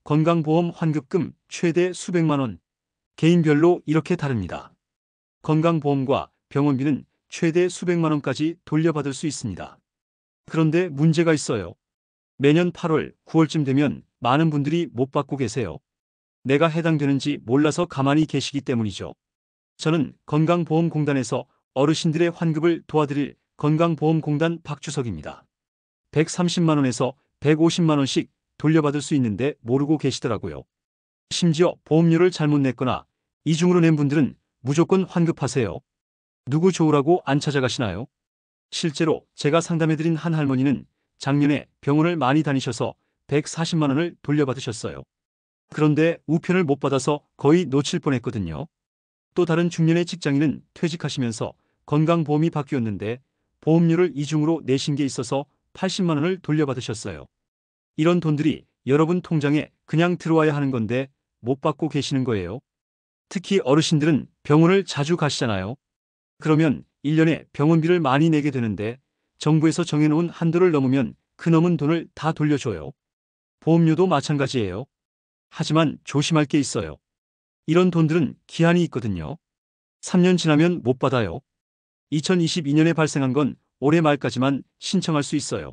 건강보험 환급금 최대 수백만 원. 개인별로 이렇게 다릅니다. 건강보험과 병원비는 최대 수백만 원까지 돌려받을 수 있습니다. 그런데 문제가 있어요. 매년 8월, 9월쯤 되면 많은 분들이 못 받고 계세요. 내가 해당되는지 몰라서 가만히 계시기 때문이죠. 저는 건강보험공단에서 어르신들의 환급을 도와드릴 건강보험공단 박주석입니다. 130만 원에서 150만 원씩 돌려받을 수 있는데 모르고 계시더라고요. 심지어 보험료를 잘못 냈거나 이중으로 낸 분들은 무조건 환급하세요. 누구 좋으라고 안 찾아가시나요? 실제로 제가 상담해드린 한 할머니는 작년에 병원을 많이 다니셔서 140만 원을 돌려받으셨어요. 그런데 우편을 못 받아서 거의 놓칠 뻔했거든요. 또 다른 중년의 직장인은 퇴직하시면서 건강보험이 바뀌었는데 보험료를 이중으로 내신 게 있어서 80만 원을 돌려받으셨어요. 이런 돈들이 여러분 통장에 그냥 들어와야 하는 건데 못 받고 계시는 거예요. 특히 어르신들은 병원을 자주 가시잖아요. 그러면 1년에 병원비를 많이 내게 되는데 정부에서 정해놓은 한도를 넘으면 그 넘은 돈을 다 돌려줘요. 보험료도 마찬가지예요. 하지만 조심할 게 있어요. 이런 돈들은 기한이 있거든요. 3년 지나면 못 받아요. 2022년에 발생한 건 올해 말까지만 신청할 수 있어요.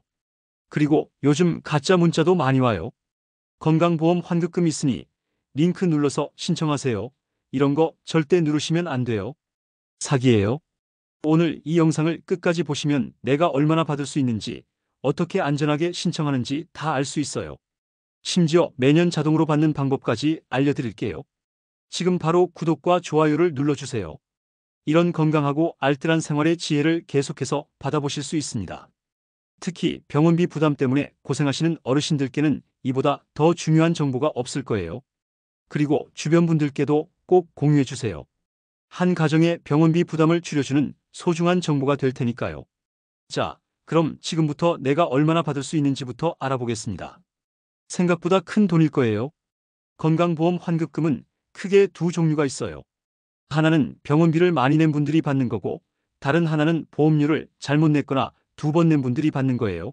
그리고 요즘 가짜 문자도 많이 와요. 건강보험 환급금 있으니 링크 눌러서 신청하세요. 이런 거 절대 누르시면 안 돼요. 사기예요. 오늘 이 영상을 끝까지 보시면 내가 얼마나 받을 수 있는지, 어떻게 안전하게 신청하는지 다 알 수 있어요. 심지어 매년 자동으로 받는 방법까지 알려드릴게요. 지금 바로 구독과 좋아요를 눌러주세요. 이런 건강하고 알뜰한 생활의 지혜를 계속해서 받아보실 수 있습니다. 특히 병원비 부담 때문에 고생하시는 어르신들께는 이보다 더 중요한 정보가 없을 거예요. 그리고 주변 분들께도 꼭 공유해주세요. 한 가정의 병원비 부담을 줄여주는 소중한 정보가 될 테니까요. 자, 그럼 지금부터 내가 얼마나 받을 수 있는지부터 알아보겠습니다. 생각보다 큰 돈일 거예요. 건강보험 환급금은 크게 두 종류가 있어요. 하나는 병원비를 많이 낸 분들이 받는 거고, 다른 하나는 보험료를 잘못 냈거나 2번 낸 분들이 받는 거예요.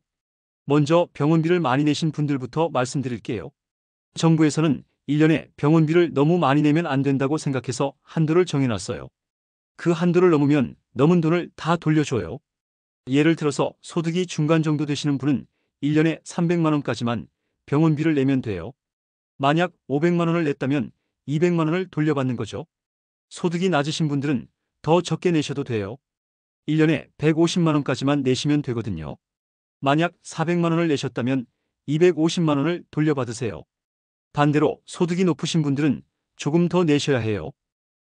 먼저 병원비를 많이 내신 분들부터 말씀드릴게요. 정부에서는 1년에 병원비를 너무 많이 내면 안 된다고 생각해서 한도를 정해놨어요. 그 한도를 넘으면 넘은 돈을 다 돌려줘요. 예를 들어서 소득이 중간 정도 되시는 분은 1년에 300만 원까지만 병원비를 내면 돼요. 만약 500만 원을 냈다면 200만 원을 돌려받는 거죠. 소득이 낮으신 분들은 더 적게 내셔도 돼요. 1년에 150만 원까지만 내시면 되거든요. 만약 400만 원을 내셨다면 250만 원을 돌려받으세요. 반대로 소득이 높으신 분들은 조금 더 내셔야 해요.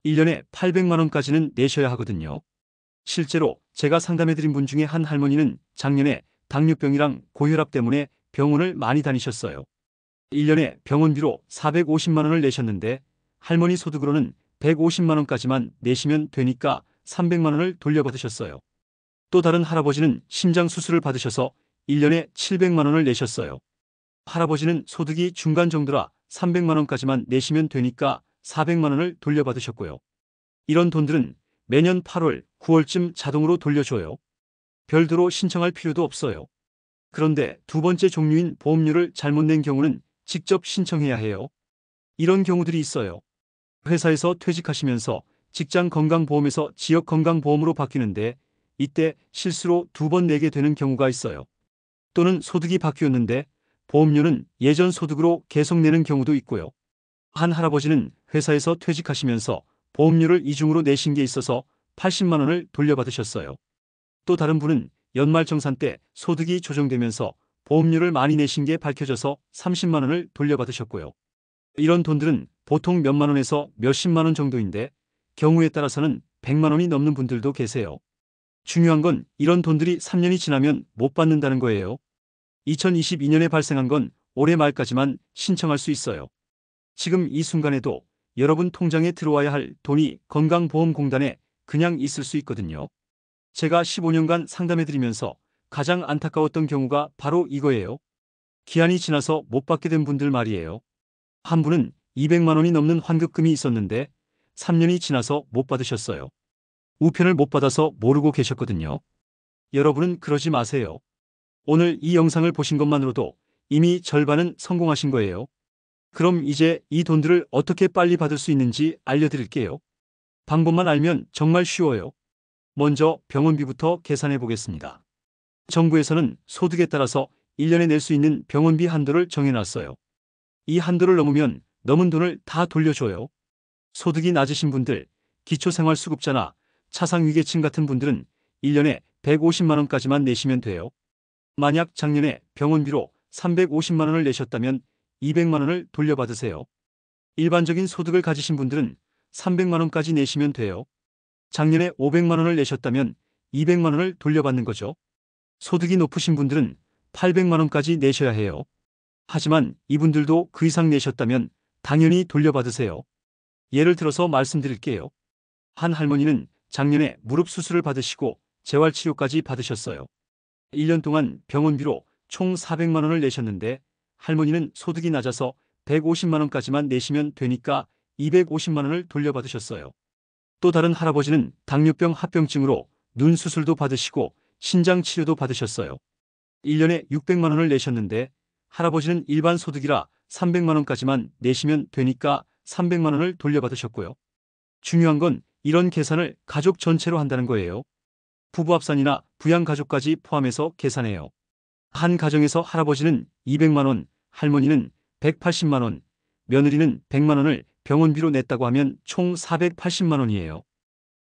1년에 800만 원까지는 내셔야 하거든요. 실제로 제가 상담해드린 분 중에 한 할머니는 작년에 당뇨병이랑 고혈압 때문에 병원을 많이 다니셨어요. 1년에 병원비로 450만 원을 내셨는데 할머니 소득으로는 150만 원까지만 내시면 되니까 300만 원을 돌려받으셨어요. 또 다른 할아버지는 심장 수술을 받으셔서 1년에 700만 원을 내셨어요. 할아버지는 소득이 중간 정도라 300만 원까지만 내시면 되니까 400만 원을 돌려받으셨고요. 이런 돈들은 매년 8월, 9월쯤 자동으로 돌려줘요. 별도로 신청할 필요도 없어요. 그런데 두 번째 종류인 보험료를 잘못 낸 경우는 직접 신청해야 해요. 이런 경우들이 있어요. 회사에서 퇴직하시면서 직장 건강보험에서 지역 건강보험으로 바뀌는데 이때 실수로 2번 내게 되는 경우가 있어요. 또는 소득이 바뀌었는데 보험료는 예전 소득으로 계속 내는 경우도 있고요. 한 할아버지는 회사에서 퇴직하시면서 보험료를 이중으로 내신 게 있어서 80만 원을 돌려받으셨어요. 또 다른 분은 연말정산 때 소득이 조정되면서 보험료를 많이 내신 게 밝혀져서 30만 원을 돌려받으셨고요. 이런 돈들은 보통 몇만 원에서 몇십만 원 정도인데 경우에 따라서는 100만 원이 넘는 분들도 계세요. 중요한 건 이런 돈들이 3년이 지나면 못 받는다는 거예요. 2022년에 발생한 건 올해 말까지만 신청할 수 있어요. 지금 이 순간에도 여러분 통장에 들어와야 할 돈이 건강보험공단에 그냥 있을 수 있거든요. 제가 15년간 상담해드리면서 가장 안타까웠던 경우가 바로 이거예요. 기한이 지나서 못 받게 된 분들 말이에요. 한 분은 200만 원이 넘는 환급금이 있었는데 3년이 지나서 못 받으셨어요. 우편을 못 받아서 모르고 계셨거든요. 여러분은 그러지 마세요. 오늘 이 영상을 보신 것만으로도 이미 절반은 성공하신 거예요. 그럼 이제 이 돈들을 어떻게 빨리 받을 수 있는지 알려드릴게요. 방법만 알면 정말 쉬워요. 먼저 병원비부터 계산해 보겠습니다. 정부에서는 소득에 따라서 1년에 낼 수 있는 병원비 한도를 정해놨어요. 이 한도를 넘으면 넘은 돈을 다 돌려줘요. 소득이 낮으신 분들, 기초생활수급자나 차상위계층 같은 분들은 1년에 150만 원까지만 내시면 돼요. 만약 작년에 병원비로 350만 원을 내셨다면 200만 원을 돌려받으세요. 일반적인 소득을 가지신 분들은 300만 원까지 내시면 돼요. 작년에 500만 원을 내셨다면 200만 원을 돌려받는 거죠. 소득이 높으신 분들은 800만 원까지 내셔야 해요. 하지만 이분들도 그 이상 내셨다면 당연히 돌려받으세요. 예를 들어서 말씀드릴게요. 한 할머니는 작년에 무릎 수술을 받으시고 재활치료까지 받으셨어요. 1년 동안 병원비로 총 400만 원을 내셨는데 할머니는 소득이 낮아서 150만 원까지만 내시면 되니까 250만 원을 돌려받으셨어요. 또 다른 할아버지는 당뇨병 합병증으로 눈 수술도 받으시고 신장 치료도 받으셨어요. 1년에 600만 원을 내셨는데 할아버지는 일반 소득이라 300만 원까지만 내시면 되니까 300만 원을 돌려받으셨고요. 중요한 건 이런 계산을 가족 전체로 한다는 거예요. 부부 합산이나 부양가족까지 포함해서 계산해요. 한 가정에서 할아버지는 200만 원, 할머니는 180만 원, 며느리는 100만 원을 병원비로 냈다고 하면 총 480만 원이에요.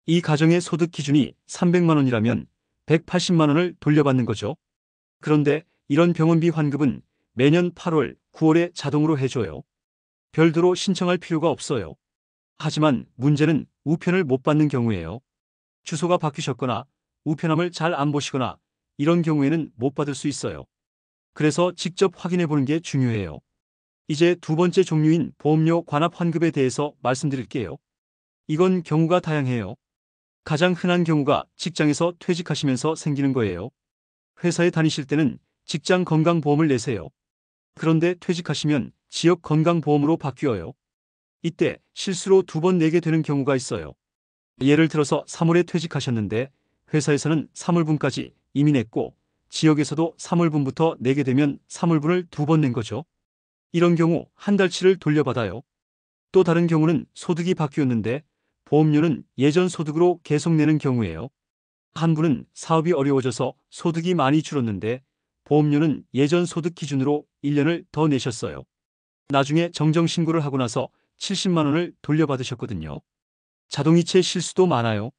이 가정의 소득 기준이 300만 원이라면 180만 원을 돌려받는 거죠. 그런데 이런 병원비 환급은 매년 8월, 9월에 자동으로 해줘요. 별도로 신청할 필요가 없어요. 하지만 문제는 우편을 못 받는 경우예요. 주소가 바뀌셨거나 우편함을 잘 안 보시거나 이런 경우에는 못 받을 수 있어요. 그래서 직접 확인해 보는 게 중요해요. 이제 두 번째 종류인 보험료 관합 환급에 대해서 말씀드릴게요. 이건 경우가 다양해요. 가장 흔한 경우가 직장에서 퇴직하시면서 생기는 거예요. 회사에 다니실 때는 직장 건강보험을 내세요. 그런데 퇴직하시면 지역 건강보험으로 바뀌어요. 이때 실수로 두 번 내게 되는 경우가 있어요. 예를 들어서 3월에 퇴직하셨는데 회사에서는 3월분까지 이미 냈고 지역에서도 3월분부터 내게 되면 3월분을 두 번 낸 거죠. 이런 경우 한 달치를 돌려받아요. 또 다른 경우는 소득이 바뀌었는데 보험료는 예전 소득으로 계속 내는 경우예요. 한 분은 사업이 어려워져서 소득이 많이 줄었는데 보험료는 예전 소득 기준으로 1년을 더 내셨어요. 나중에 정정신고를 하고 나서 70만 원을 돌려받으셨거든요. 자동이체 실수도 많아요.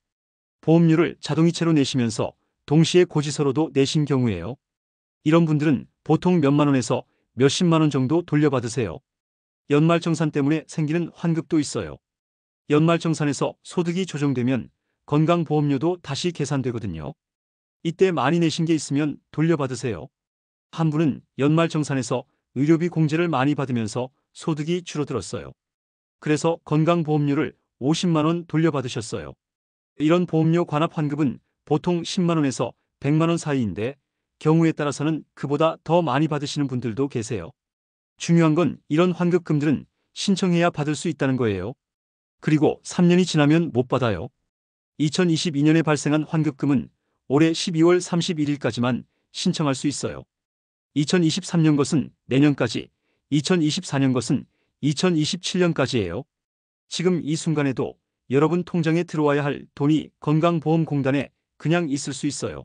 보험료를 자동이체로 내시면서 동시에 고지서로도 내신 경우예요. 이런 분들은 보통 몇만 원에서 몇십만 원 정도 돌려받으세요. 연말정산 때문에 생기는 환급도 있어요. 연말정산에서 소득이 조정되면 건강보험료도 다시 계산되거든요. 이때 많이 내신 게 있으면 돌려받으세요. 한 분은 연말정산에서 의료비 공제를 많이 받으면서 소득이 줄어들었어요. 그래서 건강보험료를 50만 원 돌려받으셨어요. 이런 보험료 관합 환급은 보통 10만 원에서 100만 원 사이인데 경우에 따라서는 그보다 더 많이 받으시는 분들도 계세요. 중요한 건 이런 환급금들은 신청해야 받을 수 있다는 거예요. 그리고 3년이 지나면 못 받아요. 2022년에 발생한 환급금은 올해 12월 31일까지만 신청할 수 있어요. 2023년 것은 내년까지, 2024년 것은 2027년까지예요. 지금 이 순간에도 여러분 통장에 들어와야 할 돈이 건강보험공단에 그냥 있을 수 있어요.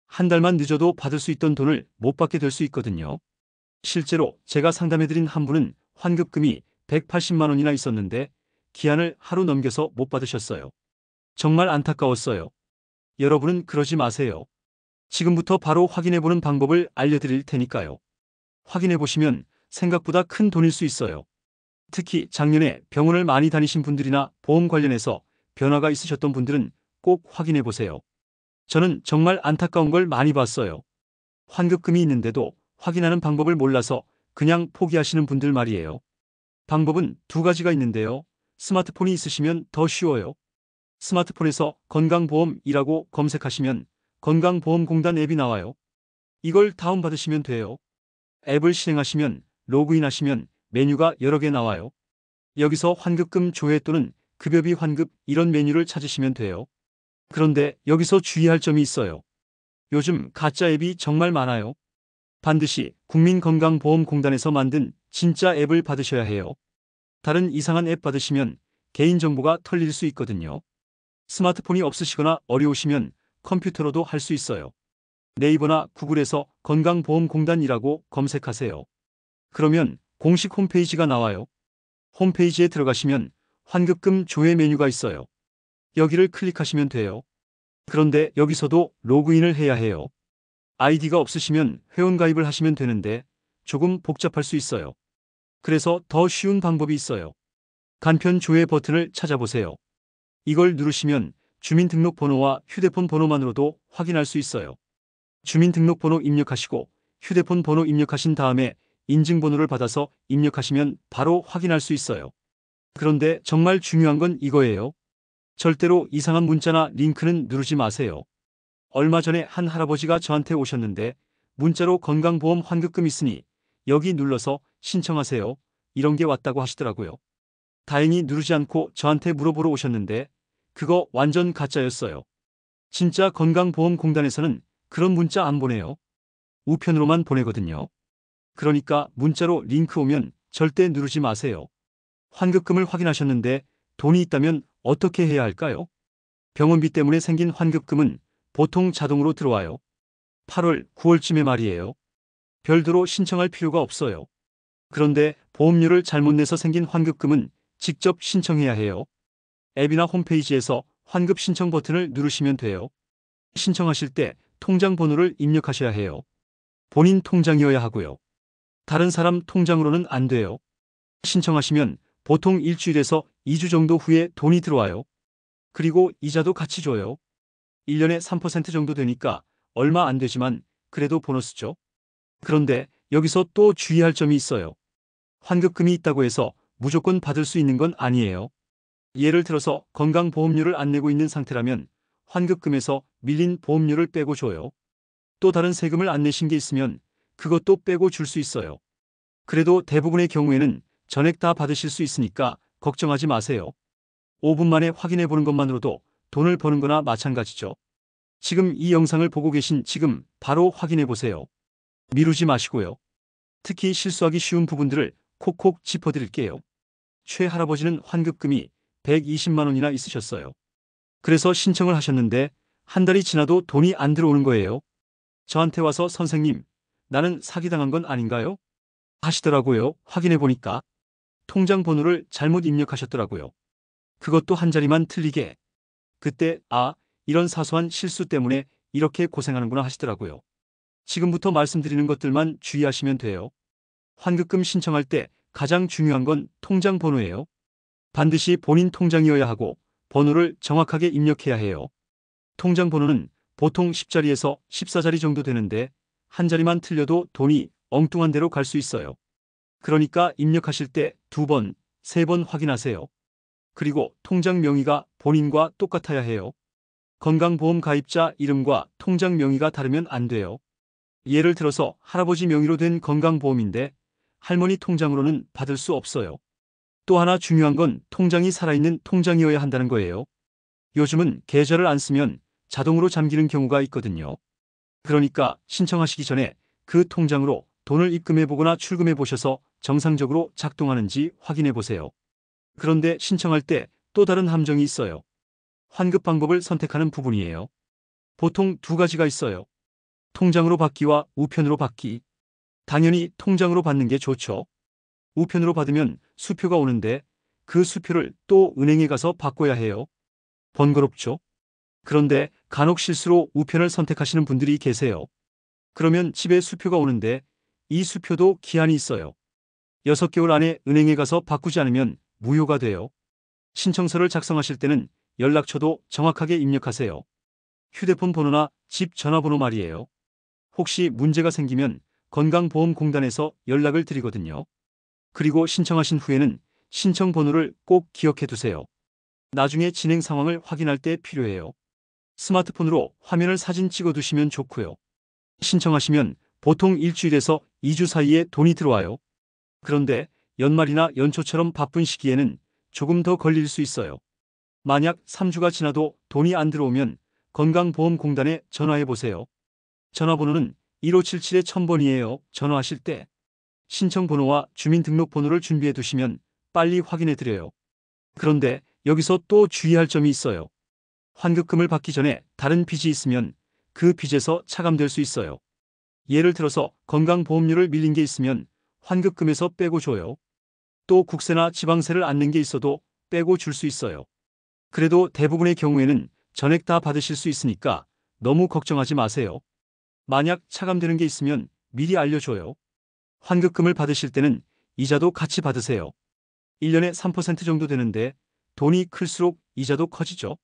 한 달만 늦어도 받을 수 있던 돈을 못 받게 될 수 있거든요. 실제로 제가 상담해드린 한 분은 환급금이 180만 원이나 있었는데 기한을 하루 넘겨서 못 받으셨어요. 정말 안타까웠어요. 여러분은 그러지 마세요. 지금부터 바로 확인해보는 방법을 알려드릴 테니까요. 확인해보시면 생각보다 큰 돈일 수 있어요. 특히 작년에 병원을 많이 다니신 분들이나 보험 관련해서 변화가 있으셨던 분들은 꼭 확인해보세요. 저는 정말 안타까운 걸 많이 봤어요. 환급금이 있는데도 확인하는 방법을 몰라서 그냥 포기하시는 분들 말이에요. 방법은 두 가지가 있는데요. 스마트폰이 있으시면 더 쉬워요. 스마트폰에서 건강보험이라고 검색하시면 건강보험공단 앱이 나와요. 이걸 다운받으시면 돼요. 앱을 실행하시면 로그인하시면 메뉴가 여러 개 나와요. 여기서 환급금 조회 또는 급여비 환급 이런 메뉴를 찾으시면 돼요. 그런데 여기서 주의할 점이 있어요. 요즘 가짜 앱이 정말 많아요. 반드시 국민건강보험공단에서 만든 진짜 앱을 받으셔야 해요. 다른 이상한 앱 받으시면 개인정보가 털릴 수 있거든요. 스마트폰이 없으시거나 어려우시면 컴퓨터로도 할 수 있어요. 네이버나 구글에서 건강보험공단이라고 검색하세요. 그러면 공식 홈페이지가 나와요. 홈페이지에 들어가시면 환급금 조회 메뉴가 있어요. 여기를 클릭하시면 돼요. 그런데 여기서도 로그인을 해야 해요. 아이디가 없으시면 회원가입을 하시면 되는데 조금 복잡할 수 있어요. 그래서 더 쉬운 방법이 있어요. 간편 조회 버튼을 찾아보세요. 이걸 누르시면 주민등록번호와 휴대폰 번호만으로도 확인할 수 있어요. 주민등록번호 입력하시고 휴대폰 번호 입력하신 다음에 인증번호를 받아서 입력하시면 바로 확인할 수 있어요. 그런데 정말 중요한 건 이거예요. 절대로 이상한 문자나 링크는 누르지 마세요. 얼마 전에 한 할아버지가 저한테 오셨는데 문자로 건강보험 환급금 있으니 여기 눌러서 신청하세요. 이런 게 왔다고 하시더라고요. 다행히 누르지 않고 저한테 물어보러 오셨는데 그거 완전 가짜였어요. 진짜 건강보험공단에서는 그런 문자 안 보내요. 우편으로만 보내거든요. 그러니까 문자로 링크 오면 절대 누르지 마세요. 환급금을 확인하셨는데 돈이 있다면 어떻게 해야 할까요? 병원비 때문에 생긴 환급금은 보통 자동으로 들어와요. 8월, 9월쯤에 말이에요. 별도로 신청할 필요가 없어요. 그런데 보험료를 잘못 내서 생긴 환급금은 직접 신청해야 해요. 앱이나 홈페이지에서 환급 신청 버튼을 누르시면 돼요. 신청하실 때 통장 번호를 입력하셔야 해요. 본인 통장이어야 하고요. 다른 사람 통장으로는 안 돼요. 신청하시면 보통 일주일에서 2주 정도 후에 돈이 들어와요. 그리고 이자도 같이 줘요. 1년에 3% 정도 되니까 얼마 안 되지만 그래도 보너스죠. 그런데 여기서 또 주의할 점이 있어요. 환급금이 있다고 해서 무조건 받을 수 있는 건 아니에요. 예를 들어서 건강보험료를 안 내고 있는 상태라면 환급금에서 밀린 보험료를 빼고 줘요. 또 다른 세금을 안 내신 게 있으면 그것도 빼고 줄 수 있어요. 그래도 대부분의 경우에는 전액 다 받으실 수 있으니까 걱정하지 마세요. 5분 만에 확인해 보는 것만으로도 돈을 버는 거나 마찬가지죠. 지금 이 영상을 보고 계신 지금 바로 확인해 보세요. 미루지 마시고요. 특히 실수하기 쉬운 부분들을 콕콕 짚어드릴게요. 최 할아버지는 환급금이 120만 원이나 있으셨어요. 그래서 신청을 하셨는데 한 달이 지나도 돈이 안 들어오는 거예요. 저한테 와서 선생님, 나는 사기당한 건 아닌가요? 하시더라고요. 확인해 보니까 통장 번호를 잘못 입력하셨더라고요. 그것도 한 자리만 틀리게. 그때 이런 사소한 실수 때문에 이렇게 고생하는구나 하시더라고요. 지금부터 말씀드리는 것들만 주의하시면 돼요. 환급금 신청할 때 가장 중요한 건 통장 번호예요. 반드시 본인 통장이어야 하고 번호를 정확하게 입력해야 해요. 통장 번호는 보통 10자리에서 14자리 정도 되는데 한 자리만 틀려도 돈이 엉뚱한 데로 갈 수 있어요. 그러니까 입력하실 때 2번, 3번 확인하세요. 그리고 통장 명의가 본인과 똑같아야 해요. 건강보험 가입자 이름과 통장 명의가 다르면 안 돼요. 예를 들어서 할아버지 명의로 된 건강보험인데 할머니 통장으로는 받을 수 없어요. 또 하나 중요한 건 통장이 살아있는 통장이어야 한다는 거예요. 요즘은 계좌를 안 쓰면 자동으로 잠기는 경우가 있거든요. 그러니까 신청하시기 전에 그 통장으로 돈을 입금해 보거나 출금해 보셔서 정상적으로 작동하는지 확인해 보세요. 그런데 신청할 때 또 다른 함정이 있어요. 환급 방법을 선택하는 부분이에요. 보통 2가지가 있어요. 통장으로 받기와 우편으로 받기. 당연히 통장으로 받는 게 좋죠. 우편으로 받으면 수표가 오는데 그 수표를 또 은행에 가서 바꿔야 해요. 번거롭죠? 그런데 간혹 실수로 우편을 선택하시는 분들이 계세요. 그러면 집에 수표가 오는데 이 수표도 기한이 있어요. 6개월 안에 은행에 가서 바꾸지 않으면 무효가 돼요. 신청서를 작성하실 때는 연락처도 정확하게 입력하세요. 휴대폰 번호나 집 전화번호 말이에요. 혹시 문제가 생기면 건강보험공단에서 연락을 드리거든요. 그리고 신청하신 후에는 신청 번호를 꼭 기억해 두세요. 나중에 진행 상황을 확인할 때 필요해요. 스마트폰으로 화면을 사진 찍어 두시면 좋고요. 신청하시면 보통 일주일에서 2주 사이에 돈이 들어와요. 그런데 연말이나 연초처럼 바쁜 시기에는 조금 더 걸릴 수 있어요. 만약 3주가 지나도 돈이 안 들어오면 건강보험공단에 전화해 보세요. 전화번호는 1577-1000번이에요. 전화하실 때 신청 번호와 주민등록번호를 준비해 두시면 빨리 확인해 드려요. 그런데 여기서 또 주의할 점이 있어요. 환급금을 받기 전에 다른 빚이 있으면 그 빚에서 차감될 수 있어요. 예를 들어서 건강보험료를 밀린 게 있으면 환급금에서 빼고 줘요. 또 국세나 지방세를 안 낸 게 있어도 빼고 줄 수 있어요. 그래도 대부분의 경우에는 전액 다 받으실 수 있으니까 너무 걱정하지 마세요. 만약 차감되는 게 있으면 미리 알려줘요. 환급금을 받으실 때는 이자도 같이 받으세요. 1년에 3% 정도 되는데 돈이 클수록 이자도 커지죠.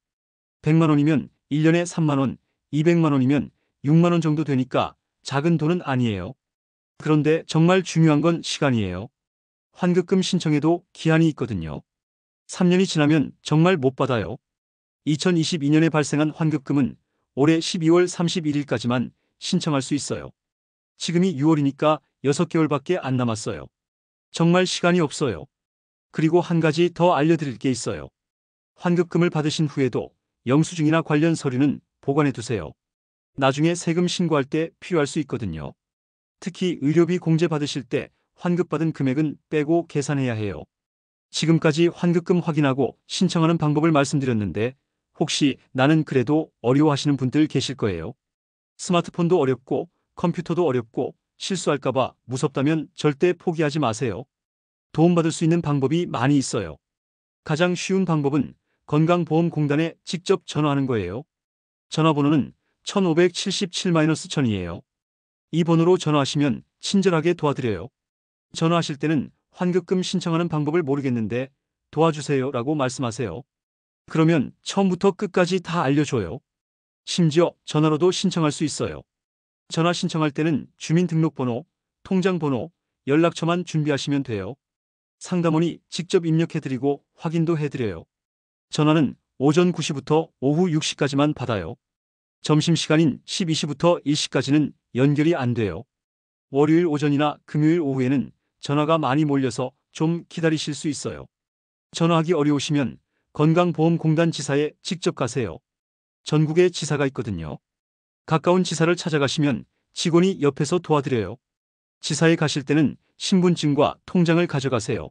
100만 원이면 1년에 3만 원, 200만 원이면 6만 원 정도 되니까 작은 돈은 아니에요. 그런데 정말 중요한 건 시간이에요. 환급금 신청에도 기한이 있거든요. 3년이 지나면 정말 못 받아요. 2022년에 발생한 환급금은 올해 12월 31일까지만 신청할 수 있어요. 지금이 6월이니까 6개월밖에 안 남았어요. 정말 시간이 없어요. 그리고 한 가지 더 알려드릴 게 있어요. 환급금을 받으신 후에도 영수증이나 관련 서류는 보관해 두세요. 나중에 세금 신고할 때 필요할 수 있거든요. 특히 의료비 공제 받으실 때 환급받은 금액은 빼고 계산해야 해요. 지금까지 환급금 확인하고 신청하는 방법을 말씀드렸는데 혹시 나는 그래도 어려워하시는 분들 계실 거예요. 스마트폰도 어렵고 컴퓨터도 어렵고 실수할까봐 무섭다면 절대 포기하지 마세요. 도움받을 수 있는 방법이 많이 있어요. 가장 쉬운 방법은 건강보험공단에 직접 전화하는 거예요. 전화번호는 1577-1000이에요. 이 번호로 전화하시면 친절하게 도와드려요. 전화하실 때는 환급금 신청하는 방법을 모르겠는데 도와주세요 라고 말씀하세요. 그러면 처음부터 끝까지 다 알려줘요. 심지어 전화로도 신청할 수 있어요. 전화 신청할 때는 주민등록번호, 통장번호, 연락처만 준비하시면 돼요. 상담원이 직접 입력해드리고 확인도 해드려요. 전화는 오전 9시부터 오후 6시까지만 받아요. 점심시간인 12시부터 1시까지는 연결이 안 돼요. 월요일 오전이나 금요일 오후에는 전화가 많이 몰려서 좀 기다리실 수 있어요. 전화하기 어려우시면 건강보험공단 지사에 직접 가세요. 전국에 지사가 있거든요. 가까운 지사를 찾아가시면 직원이 옆에서 도와드려요. 지사에 가실 때는 신분증과 통장을 가져가세요.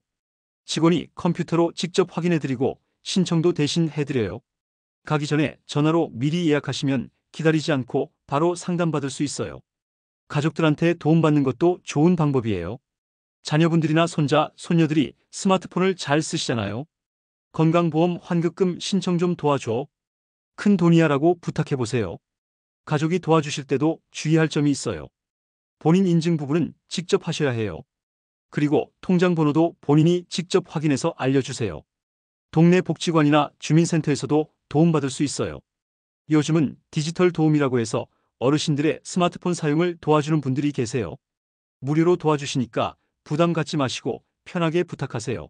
직원이 컴퓨터로 직접 확인해드리고 신청도 대신 해드려요. 가기 전에 전화로 미리 예약하시면 기다리지 않고 바로 상담받을 수 있어요. 가족들한테 도움받는 것도 좋은 방법이에요. 자녀분들이나 손자, 손녀들이 스마트폰을 잘 쓰시잖아요. 건강보험 환급금 신청 좀 도와줘. 큰 돈이야 라고 부탁해보세요. 가족이 도와주실 때도 주의할 점이 있어요. 본인 인증 부분은 직접 하셔야 해요. 그리고 통장 번호도 본인이 직접 확인해서 알려주세요. 동네 복지관이나 주민센터에서도 도움받을 수 있어요. 요즘은 디지털 도움이라고 해서 어르신들의 스마트폰 사용을 도와주는 분들이 계세요. 무료로 도와주시니까 부담 갖지 마시고 편하게 부탁하세요.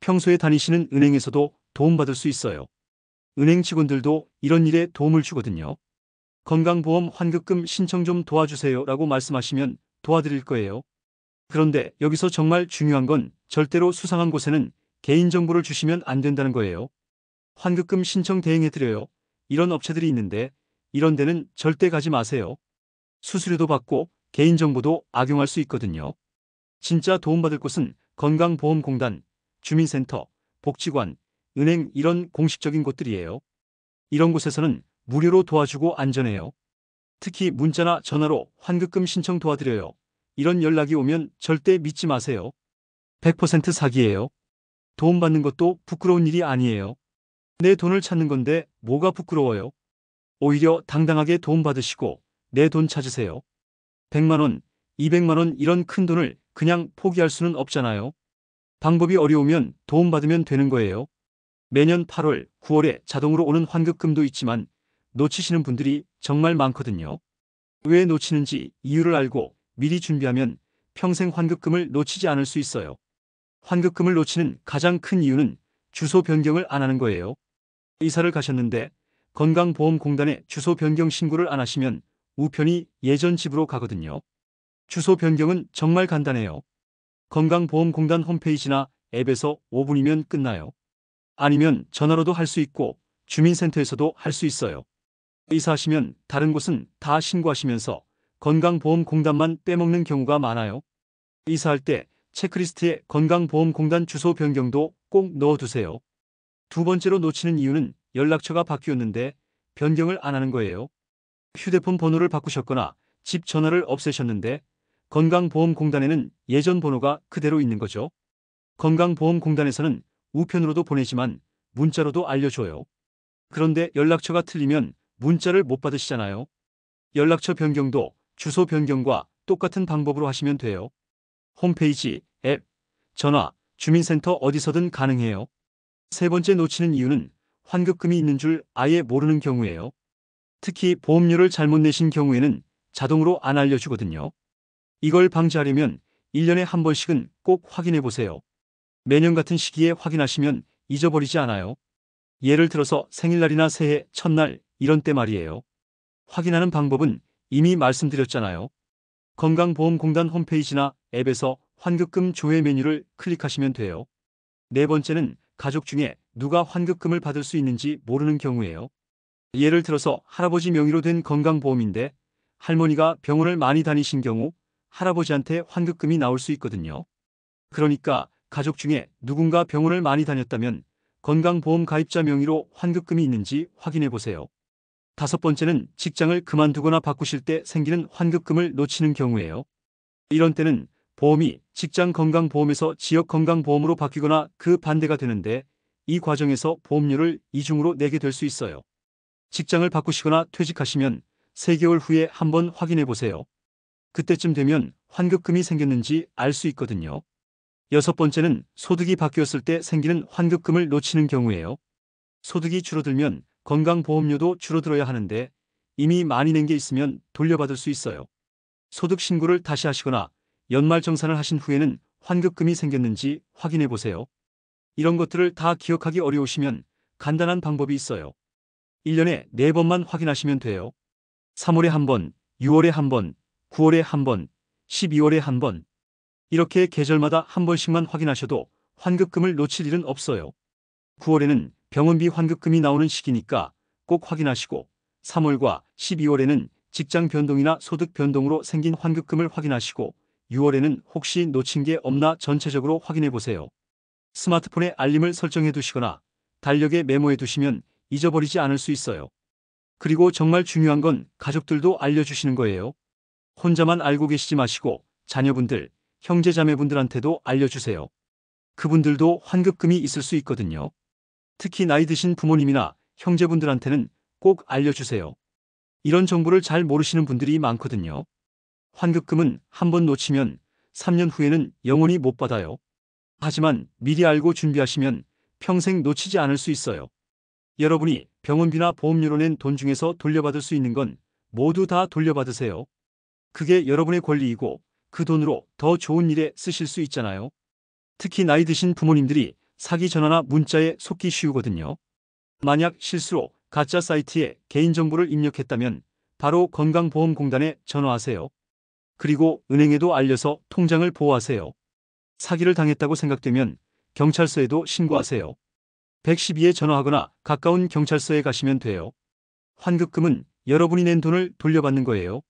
평소에 다니시는 은행에서도 도움받을 수 있어요. 은행 직원들도 이런 일에 도움을 주거든요. 건강보험 환급금 신청 좀 도와주세요 라고 말씀하시면 도와드릴 거예요. 그런데 여기서 정말 중요한 건 절대로 수상한 곳에는 개인정보를 주시면 안 된다는 거예요. 환급금 신청 대행해드려요. 이런 업체들이 있는데 이런 데는 절대 가지 마세요. 수수료도 받고 개인정보도 악용할 수 있거든요. 진짜 도움받을 곳은 건강보험공단, 주민센터, 복지관, 은행 이런 공식적인 곳들이에요. 이런 곳에서는 무료로 도와주고 안전해요. 특히 문자나 전화로 환급금 신청 도와드려요. 이런 연락이 오면 절대 믿지 마세요. 100% 사기예요. 도움받는 것도 부끄러운 일이 아니에요. 내 돈을 찾는 건데 뭐가 부끄러워요? 오히려 당당하게 도움받으시고 내 돈 찾으세요. 100만 원, 200만 원 이런 큰 돈을 그냥 포기할 수는 없잖아요. 방법이 어려우면 도움받으면 되는 거예요. 매년 8월, 9월에 자동으로 오는 환급금도 있지만 놓치시는 분들이 정말 많거든요. 왜 놓치는지 이유를 알고 미리 준비하면 평생 환급금을 놓치지 않을 수 있어요. 환급금을 놓치는 가장 큰 이유는 주소 변경을 안 하는 거예요. 이사를 가셨는데 건강보험공단에 주소 변경 신고를 안 하시면 우편이 예전 집으로 가거든요. 주소 변경은 정말 간단해요. 건강보험공단 홈페이지나 앱에서 5분이면 끝나요. 아니면 전화로도 할 수 있고 주민센터에서도 할 수 있어요. 이사하시면 다른 곳은 다 신고하시면서 건강보험공단만 빼먹는 경우가 많아요. 이사할 때 체크리스트에 건강보험공단 주소 변경도 꼭 넣어두세요. 두 번째로 놓치는 이유는 연락처가 바뀌었는데 변경을 안 하는 거예요. 휴대폰 번호를 바꾸셨거나 집 전화를 없애셨는데 건강보험공단에는 예전 번호가 그대로 있는 거죠. 건강보험공단에서는 우편으로도 보내지만 문자로도 알려줘요. 그런데 연락처가 틀리면 문자를 못 받으시잖아요. 연락처 변경도 주소 변경과 똑같은 방법으로 하시면 돼요. 홈페이지, 앱, 전화, 주민센터 어디서든 가능해요. 세 번째 놓치는 이유는 환급금이 있는 줄 아예 모르는 경우예요. 특히 보험료를 잘못 내신 경우에는 자동으로 안 알려주거든요. 이걸 방지하려면 1년에 한 번씩은 꼭 확인해 보세요. 매년 같은 시기에 확인하시면 잊어버리지 않아요. 예를 들어서 생일날이나 새해 첫날 이런 때 말이에요. 확인하는 방법은 이미 말씀드렸잖아요. 건강보험공단 홈페이지나 앱에서 환급금 조회 메뉴를 클릭하시면 돼요. 네 번째는 가족 중에 누가 환급금을 받을 수 있는지 모르는 경우예요. 예를 들어서 할아버지 명의로 된 건강보험인데 할머니가 병원을 많이 다니신 경우 할아버지한테 환급금이 나올 수 있거든요. 그러니까 가족 중에 누군가 병원을 많이 다녔다면 건강보험 가입자 명의로 환급금이 있는지 확인해 보세요. 다섯 번째는 직장을 그만두거나 바꾸실 때 생기는 환급금을 놓치는 경우예요. 이런 때는 보험이 직장 건강보험에서 지역 건강보험으로 바뀌거나 그 반대가 되는데 이 과정에서 보험료를 이중으로 내게 될 수 있어요. 직장을 바꾸시거나 퇴직하시면 3개월 후에 한번 확인해 보세요. 그때쯤 되면 환급금이 생겼는지 알 수 있거든요. 여섯 번째는 소득이 바뀌었을 때 생기는 환급금을 놓치는 경우예요. 소득이 줄어들면 건강보험료도 줄어들어야 하는데 이미 많이 낸 게 있으면 돌려받을 수 있어요. 소득 신고를 다시 하시거나 연말정산을 하신 후에는 환급금이 생겼는지 확인해 보세요. 이런 것들을 다 기억하기 어려우시면 간단한 방법이 있어요. 1년에 4번만 확인하시면 돼요. 3월에 한 번, 6월에 한 번, 9월에 한 번, 12월에 한 번. 이렇게 계절마다 한 번씩만 확인하셔도 환급금을 놓칠 일은 없어요. 9월에는 병원비 환급금이 나오는 시기니까 꼭 확인하시고 3월과 12월에는 직장 변동이나 소득 변동으로 생긴 환급금을 확인하시고 6월에는 혹시 놓친 게 없나 전체적으로 확인해 보세요. 스마트폰에 알림을 설정해 두시거나 달력에 메모해 두시면 잊어버리지 않을 수 있어요. 그리고 정말 중요한 건 가족들도 알려주시는 거예요. 혼자만 알고 계시지 마시고 자녀분들, 형제자매분들한테도 알려주세요. 그분들도 환급금이 있을 수 있거든요. 특히 나이 드신 부모님이나 형제분들한테는 꼭 알려주세요. 이런 정보를 잘 모르시는 분들이 많거든요. 환급금은 한 번 놓치면 3년 후에는 영원히 못 받아요. 하지만 미리 알고 준비하시면 평생 놓치지 않을 수 있어요. 여러분이 병원비나 보험료로 낸 돈 중에서 돌려받을 수 있는 건 모두 다 돌려받으세요. 그게 여러분의 권리이고 그 돈으로 더 좋은 일에 쓰실 수 있잖아요. 특히 나이 드신 부모님들이 사기 전화나 문자에 속기 쉬우거든요. 만약 실수로 가짜 사이트에 개인정보를 입력했다면 바로 건강보험공단에 전화하세요. 그리고 은행에도 알려서 통장을 보호하세요. 사기를 당했다고 생각되면 경찰서에도 신고하세요. 112에 전화하거나 가까운 경찰서에 가시면 돼요. 환급금은 여러분이 낸 돈을 돌려받는 거예요.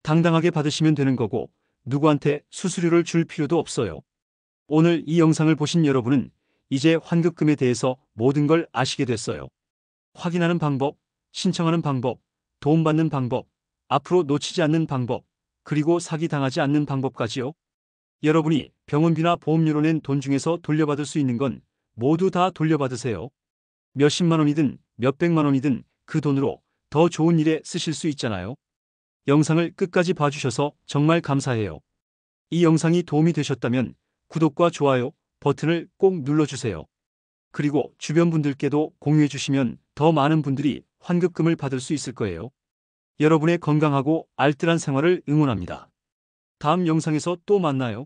당당하게 받으시면 되는 거고 누구한테 수수료를 줄 필요도 없어요. 오늘 이 영상을 보신 여러분은 이제 환급금에 대해서 모든 걸 아시게 됐어요. 확인하는 방법, 신청하는 방법, 도움받는 방법, 앞으로 놓치지 않는 방법, 그리고 사기당하지 않는 방법까지요. 여러분이 병원비나 보험료로 낸 돈 중에서 돌려받을 수 있는 건 모두 다 돌려받으세요. 몇십만 원이든 몇백만 원이든 그 돈으로 더 좋은 일에 쓰실 수 있잖아요. 영상을 끝까지 봐주셔서 정말 감사해요. 이 영상이 도움이 되셨다면 구독과 좋아요 버튼을 꼭 눌러주세요. 그리고 주변 분들께도 공유해 주시면 더 많은 분들이 환급금을 받을 수 있을 거예요. 여러분의 건강하고 알뜰한 생활을 응원합니다. 다음 영상에서 또 만나요.